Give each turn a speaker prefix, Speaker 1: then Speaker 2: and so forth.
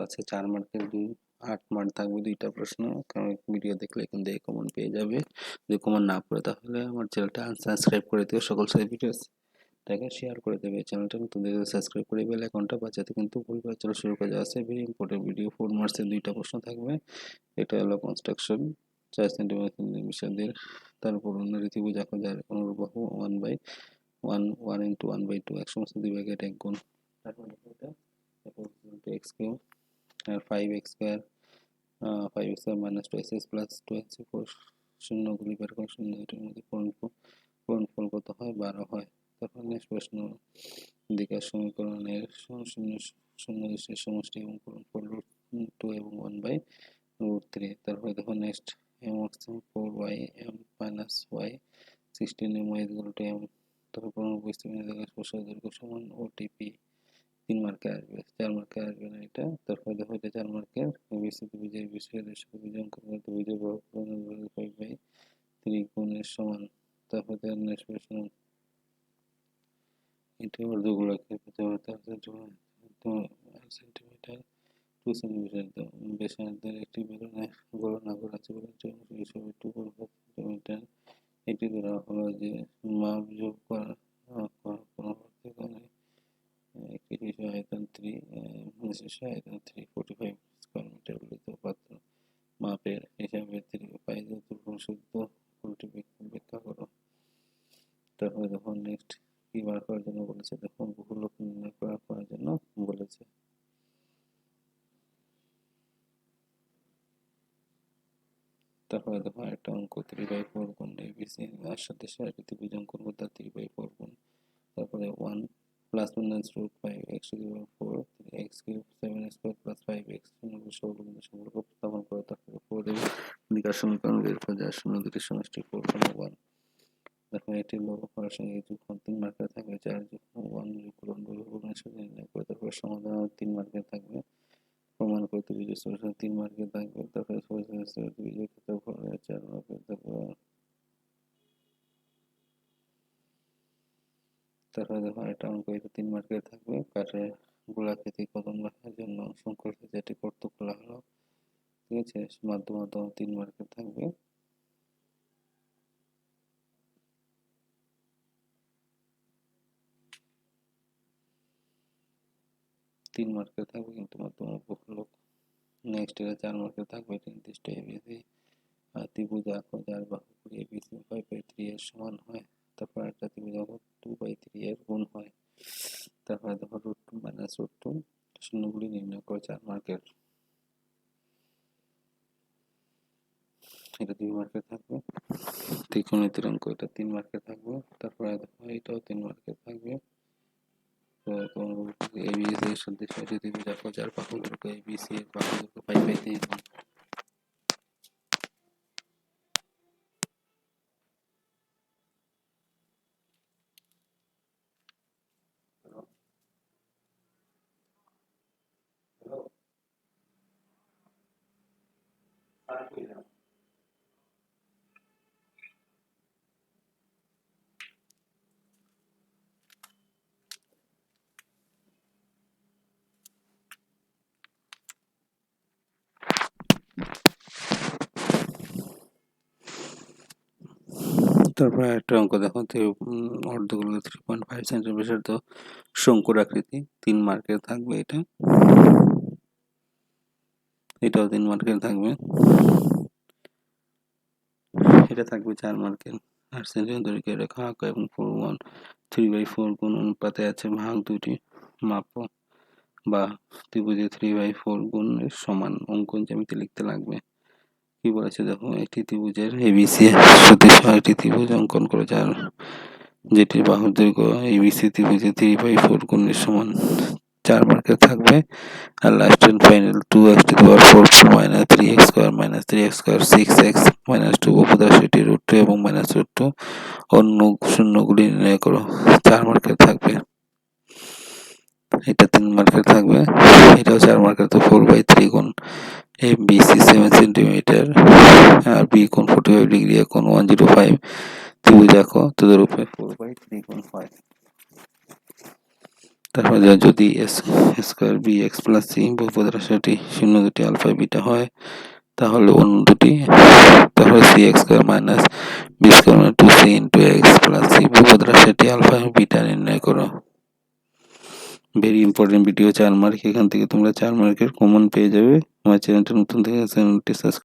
Speaker 1: আছে 4 মার্কের 8 মার্ক থাকবে 2টা প্রশ্ন। কারণ ভিডিও দেখলে এখান থেকে কমন পেয়ে যাবে। যদি কমন না পড়ে তাহলে আমার চ্যানেলটা আনসাবস্ক্রাইব করে দিও। সকল সাথে ভিডিওটাকে শেয়ার করে দেবে। চ্যানেলটা নতুন দেখলে সাবস্ক্রাইব করে বেল আইকনটা বাজাতে কিন্তু ভুলবে। চলো শুরু করা যাচ্ছে। ভেরি ইম্পর্টেন্ট ভিডিও 4 মার্কসের 2টা প্রশ্ন থাকবে। এটা হলো কনস্ট্রাকশন 4 সেন্টিমিটার বিষাদের তারপর ত্রিভুজ আকার অনুবাহু 1/1 into 1/2 এক সমস্ত দুই ভাগে এটা গুণ। তারপর এটা x কিউব আর 5x square 5x square minus 2x plus 2x4 শূন্যগুলি বের করে শূন্য দুটোর মধ্যে পূরণফল কত হয় 12 হয়। তারপর নেক্সট প্রশ্ন দিকের সমীকরণের শূন্য শূন্য দশের সমষ্টি এবং পূরণফল √2 এবং 1/√3। তারপর দেখো next m(4y m minus y 16 m y = m। তারপর দৈর্ঘ্য সমান ওটিপি 3 মার্কে আসবে 4 মার্কে আসবে না এটা। তারপর দেখো এটা 4 মার্কের এবিসি ত্রিভুজের বিষয়ের ত্রিভুজ অঙ্কন করতে ত্রিভুজের বর্গমূল 5/3 গুণের সমান। তারপর নেক্সট প্রশ্ন এটা অর্ধগোলাকার সেন্টিমিটার 2 সেন্টিমিটার ব্যাসার্ধের একটি বেলুনের গলনাকার আছে বলে হিসাবে 2 সেন্টিমিটার। এটি ধরা হলো যে মাপ যোগ করা পরবর্তীকালে একটি শিশু আয়তন 45 স্কয়ার মিটার বলিত পাত্র মাপের হিসাবে 5 শুদ্ধ উল্টি ব্যাখ্যা করো। তারপরে দেখো নেক্সট কি বার করার জন্য বলেছে, দেখো বহুলক নির্ণয় করার জন্য বলেছে। তারপরে দেখো একটা অঙ্ক 3/4 গুণ এবিসি আর সাথে সাথে ত্রিভুজ অঙ্কন করতে 3/4 গুণ। তারপরে 1 plus minus √5x to the power 4 x cube 7 square plus 5x সম্পর্ক প্রস্তাবন করে। তারপরে 4 এর দিকের সমীকরণ বের করে যায় শূন্য দুটির সমষ্টি 4/1। দেখো এটি লব করার সঙ্গে যুগফল 3 মার্কের থাকবে 4 যোগ 1 যোগ করুন নির্ণয় করে। তারপর সমাধান 3 মার্কের থাকবে। প্রমাণ করতে ত্রিভুজের সলিউশন 3 মার্কের থাকবে। তারপরে ত্রিভুজের ক্ষেত্রফল 4 মার্কের থাকবে। তারপরে দেখো একটা অঙ্ক এটা 3 মার্কের থাকবে। কাঠের গোলাকৃতি কদম রাখার জন্য শঙ্কুর যেটি করতে খোলা হলো, ঠিক আছে, মাধ্যম 3 মার্কের থাকবে। তিন মার্কের থাকবে কিন্তু মাধ্যম বহুলক। নেক্সট এটা 4 মার্কের থাকবে। এটা নির্দিষ্ট এবিসি ত্রিভুজ আঁকো যার বাহু এবিসি 5/3 এর সমান হয়। তারপর একটা ত্রিভুজ আঁকো 2/3 এর গুণ হয়। তারপরে দেখো √2 মাইনাস √2 শূন্যগুলি নির্ণয় করে 4 মার্কের। এটা 2 মার্কের থাকবে। ত্রিকোণমিতির অঙ্ক এটা 3 মার্কের থাকবে। তারপরে দেখো এটাও 3 মার্কের থাকবে। তো এবিসি এর সাথে ত্রিভুজ আঁকো যার বাহু দৈর্ঘ্য এবিসি এর বাহু দৈর্ঘ্য 5/3 গুণ। তারপরে একটা অঙ্ক দেখো অর্ধগোলক 3.5 সেন্টিমিটার তো শঙ্কুর আকৃতি 3 মার্কের থাকবে। এটাও 3 মার্কের থাকবে। এটা থাকবে 4 মার্কের। 8 সেন্টিমিটার দৈর্ঘ্যের রেখা আঁকো এবং 3/4 গুণ অনুপাতে আছে ভাগ দুটি মাপো বা ত্রিভুজে 3/4 গুণের সমান অঙ্কন জ্যামিতি লিখতে লাগবে। কি বলেছে দেখো, একটি ত্রিভুজের এবিসি সদৃশ একটি ত্রিভুজ অঙ্কন করে যার যেটির বাহুর দৈর্ঘ্য এবিসি ত্রিভুজে 3/4 গুণের সমান 4 মার্কের থাকবে। আর last and final 2x to the power 4 minus 3x square minus 3x square 6x minus 2 বহুপদ সেটি √2 এবং -√2 অন্য শূন্যগুলি নির্ণয় করো 4 মার্কের থাকবে। এটা 3 মার্কের থাকবে। এটাও 4 মার্কের। তো 4/3 গুণ এবিসি 7 সেন্টিমিটার আর বি কোণ 45 ডিগ্রি কোণ 105 ত্রিভুজ আঁকো তদরূপে 4/3 গুণ হয়। তারপর যদি x square b x plus c বহুপদ রাশিটি শূন্য দুটি আলফা বিটা হয় তাহলে অন্য দুটি তাহলে c x square minus b square মানে 2c into x plus c বহুপদ রাশিটি আলফা এবং বিটা নির্ণয় করো। Very important video, 4 mark. এখান থেকে তোমরা 4 মার্কের কমন পেয়ে যাবে। আমার চ্যানেলটা নতুন থেকে চ্যানেলটি সাবস্ক্রাইব